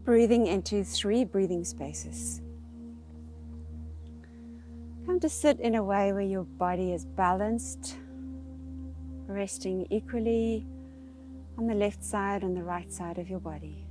Breathing into 3 breathing spaces. Come to sit in a way where your body is balanced, resting equally on the left side and the right side of your body.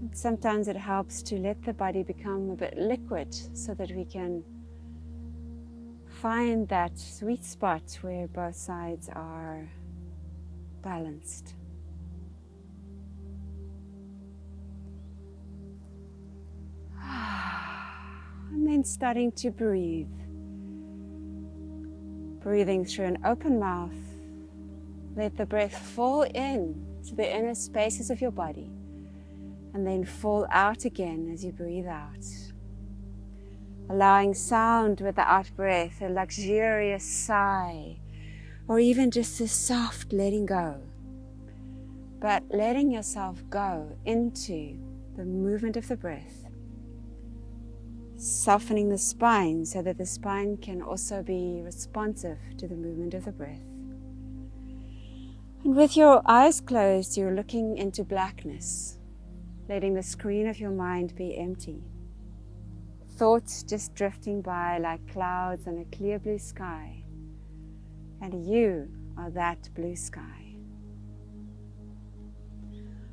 And sometimes it helps to let the body become a bit liquid so that we can find that sweet spot where both sides are balanced. And then starting to breathe. Breathing through an open mouth. Let the breath fall in to the inner spaces of your body and then fall out again as you breathe out. Allowing sound with the out breath, a luxurious sigh, or even just a soft letting go. But letting yourself go into the movement of the breath. Softening the spine so that the spine can also be responsive to the movement of the breath. And with your eyes closed, you're looking into blackness, letting the screen of your mind be empty. Thoughts just drifting by like clouds on a clear blue sky. And you are that blue sky.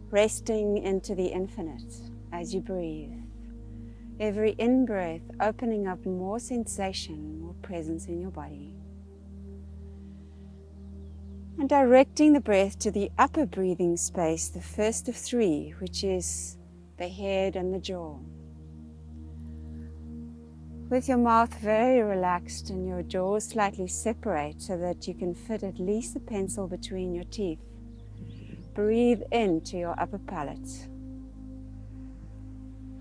Resting into the infinite as you breathe. Every in-breath opening up more sensation, more presence in your body. And directing the breath to the upper breathing space, the first of 3, which is the head and the jaw. With your mouth very relaxed and your jaw slightly separate so that you can fit at least a pencil between your teeth. Breathe into your upper palate.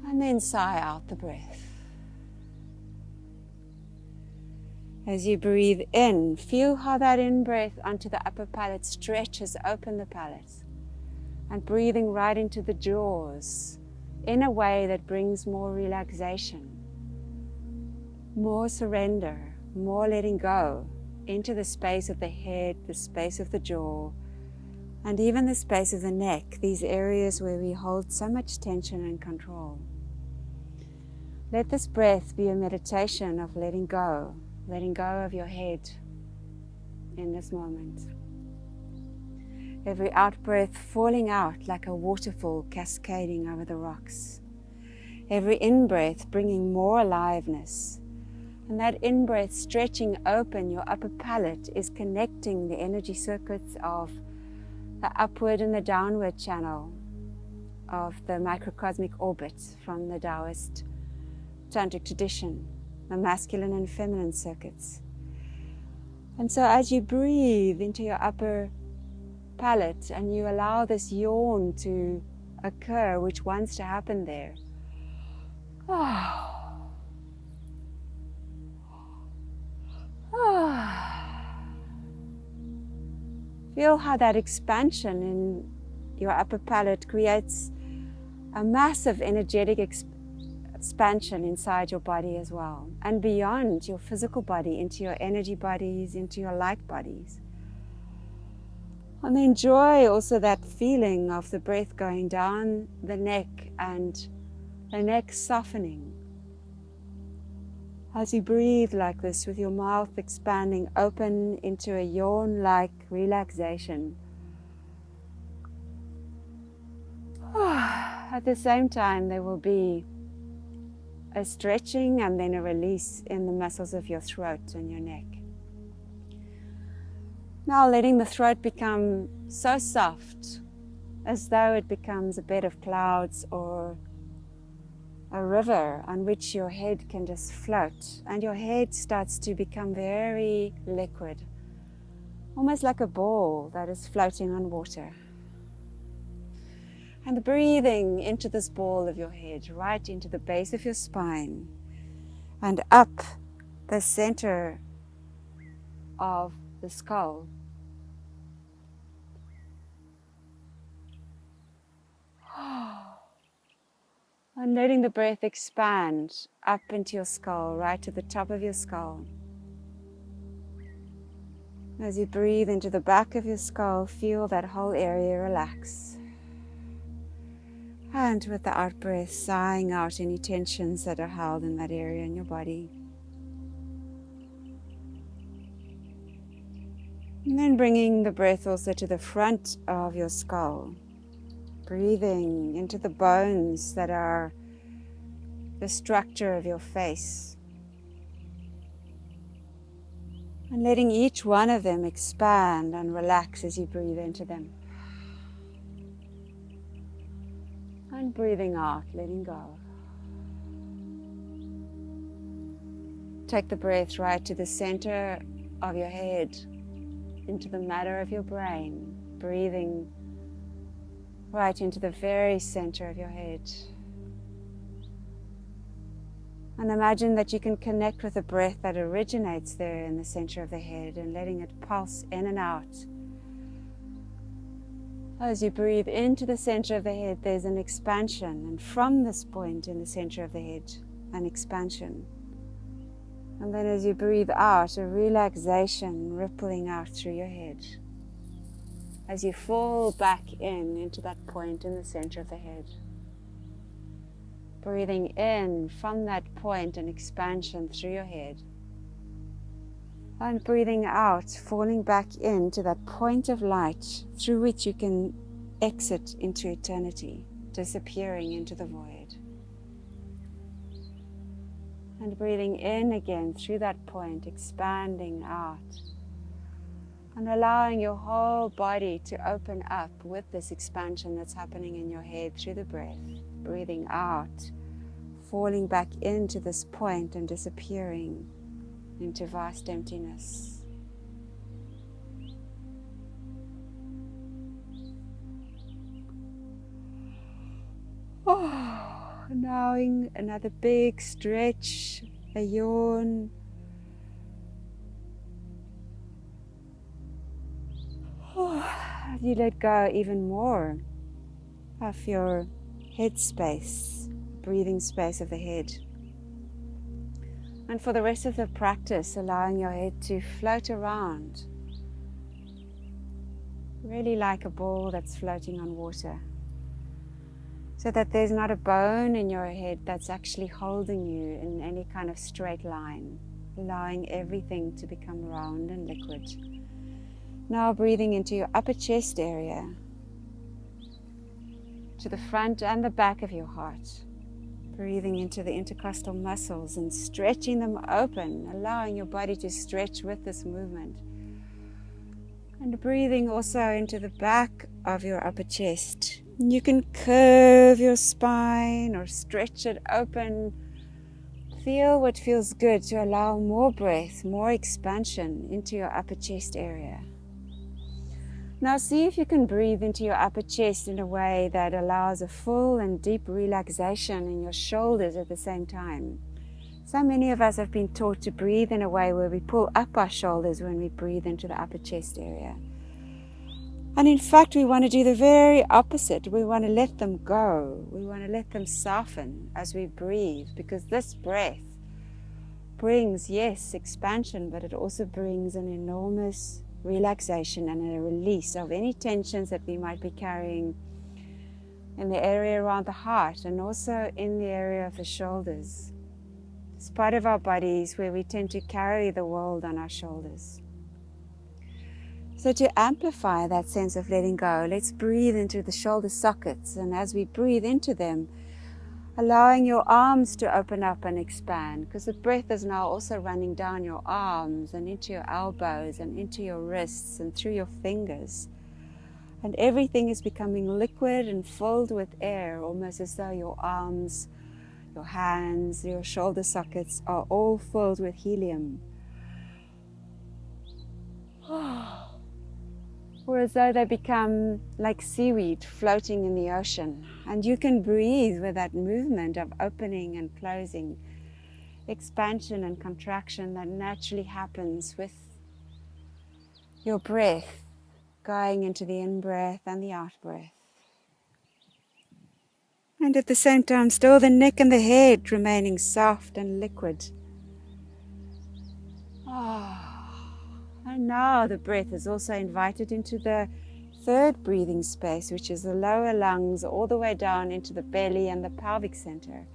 And then sigh out the breath. As you breathe in, feel how that in-breath onto the upper palate stretches open the palate. And breathing right into the jaws in a way that brings more relaxation, more surrender, more letting go into the space of the head, the space of the jaw, and even the space of the neck, these areas where we hold so much tension and control. Let this breath be a meditation of letting go of your head in this moment. Every out-breath falling out like a waterfall cascading over the rocks. Every in-breath bringing more aliveness. And that in-breath stretching open your upper palate is connecting the energy circuits of the upward and the downward channel of the microcosmic orbit from the Taoist Tantric tradition, the masculine and feminine circuits. And so as you breathe into your upper palate and you allow this yawn to occur, which wants to happen there, feel how that expansion in your upper palate creates a massive energetic expansion inside your body as well, and beyond your physical body, into your energy bodies, into your light bodies. And enjoy also that feeling of the breath going down the neck and the neck softening. As you breathe like this with your mouth expanding open into a yawn-like relaxation. At the same time, there will be a stretching and then a release in the muscles of your throat and your neck. Now letting the throat become so soft as though it becomes a bed of clouds or a river on which your head can just float, and your head starts to become very liquid, almost like a ball that is floating on water. And breathing into this ball of your head, right into the base of your spine and up the center of the skull. And letting the breath expand up into your skull, right to the top of your skull. As you breathe into the back of your skull, feel that whole area relax. And with the out breath, sighing out any tensions that are held in that area in your body. And then bringing the breath also to the front of your skull. Breathing into the bones that are the structure of your face. And letting each one of them expand and relax as you breathe into them. And breathing out, letting go. Take the breath right to the center of your head, into the matter of your brain, breathing right into the very center of your head. And imagine that you can connect with the breath that originates there in the center of the head and letting it pulse in and out. As you breathe into the center of the head, there's an expansion, and from this point in the center of the head, an expansion. And then as you breathe out, a relaxation rippling out through your head. As you fall back into that point in the center of the head. Breathing in from that point, an expansion through your head. And breathing out, falling back into that point of light through which you can exit into eternity, disappearing into the void. And breathing in again through that point, expanding out. And allowing your whole body to open up with this expansion that's happening in your head through the breath. Breathing out, falling back into this point and disappearing into vast emptiness. Allowing another big stretch, a yawn. You let go even more of your head space, breathing space of the head. And for the rest of the practice, allowing your head to float around, really like a ball that's floating on water. So that there's not a bone in your head that's actually holding you in any kind of straight line, allowing everything to become round and liquid. Now breathing into your upper chest area, to the front and the back of your heart. Breathing into the intercostal muscles and stretching them open, allowing your body to stretch with this movement. And breathing also into the back of your upper chest. You can curve your spine or stretch it open. Feel what feels good to allow more breath, more expansion into your upper chest area. Now see if you can breathe into your upper chest in a way that allows a full and deep relaxation in your shoulders at the same time. So many of us have been taught to breathe in a way where we pull up our shoulders when we breathe into the upper chest area. And in fact, we want to do the very opposite. We want to let them go. We want to let them soften as we breathe, because this breath brings, yes, expansion, but it also brings an enormous relaxation and a release of any tensions that we might be carrying in the area around the heart and also in the area of the shoulders. It's part of our bodies where we tend to carry the world on our shoulders. So to amplify that sense of letting go, let's breathe into the shoulder sockets, and as we breathe into them, allowing your arms to open up and expand, because the breath is now also running down your arms and into your elbows and into your wrists and through your fingers. And everything is becoming liquid and filled with air, almost as though your arms, your hands, your shoulder sockets are all filled with helium. Or as though they become like seaweed floating in the ocean. And you can breathe with that movement of opening and closing, expansion and contraction that naturally happens with your breath going into the in-breath and the out-breath. And at the same time, still the neck and the head remaining soft and liquid. And now the breath is also invited into the third breathing space, which is the lower lungs all the way down into the belly and the pelvic center.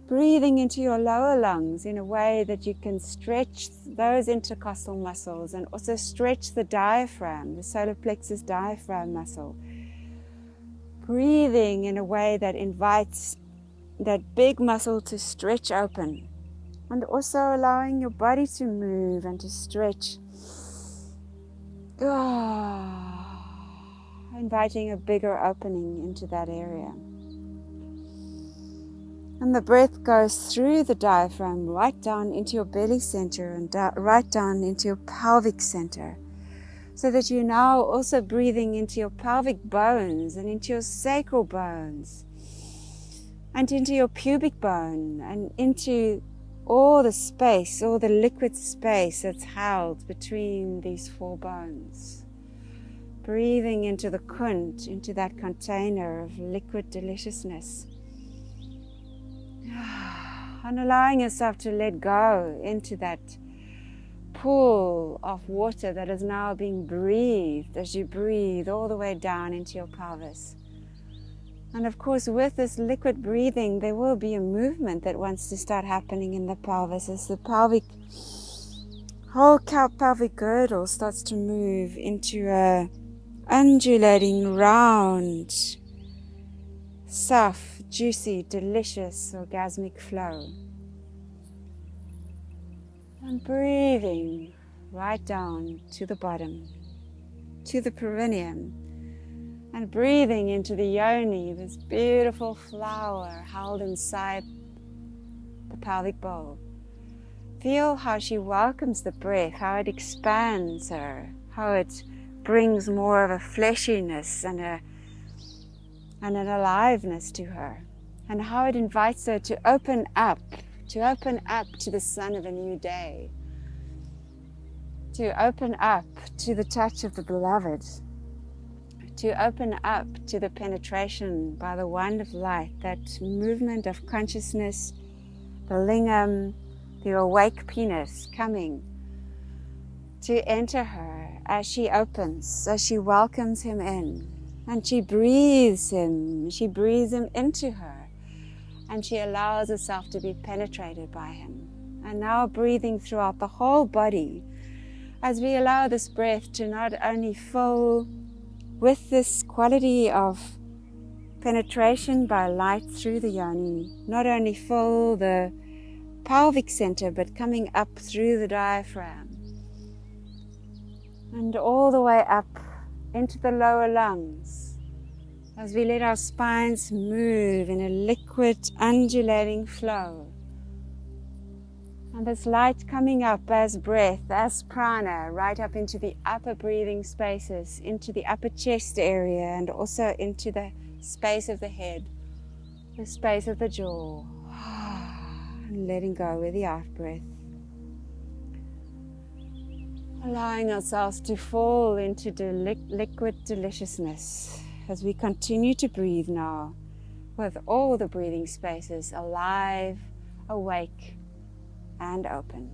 Breathing into your lower lungs in a way that you can stretch those intercostal muscles and also stretch the diaphragm, the solar plexus diaphragm muscle. Breathing in a way that invites that big muscle to stretch open, and also allowing your body to move and to stretch. Inviting a bigger opening into that area. And the breath goes through the diaphragm right down into your belly center and right down into your pelvic center. So that you're now also breathing into your pelvic bones and into your sacral bones and into your pubic bone and into all the space, all the liquid space that's held between these four bones. Breathing into the kunt, into that container of liquid deliciousness. And allowing yourself to let go into that pool of water that is now being breathed as you breathe all the way down into your pelvis. And of course, with this liquid breathing, there will be a movement that wants to start happening in the pelvis as the whole pelvic girdle starts to move into a undulating, round, soft, juicy, delicious, orgasmic flow. And breathing right down to the bottom, to the perineum. And breathing into the yoni, this beautiful flower held inside the pelvic bowl. Feel how she welcomes the breath, how it expands her, how it brings more of a fleshiness and an aliveness to her, and how it invites her to open up to the sun of a new day, to open up to the touch of the beloved, to open up to the penetration by the wand of light, that movement of consciousness, the lingam, the awake penis coming to enter her as she opens, as she welcomes him in, and she breathes him into her, and she allows herself to be penetrated by him. And now breathing throughout the whole body as we allow this breath to not only fill with this quality of penetration by light through the yoni, not only fill the pelvic center, but coming up through the diaphragm and all the way up into the lower lungs as we let our spines move in a liquid, undulating flow. And this light coming up as breath, as prana, right up into the upper breathing spaces, into the upper chest area, and also into the space of the head, the space of the jaw. And letting go with the out breath. Allowing ourselves to fall into liquid deliciousness as we continue to breathe now, with all the breathing spaces alive, awake, and open.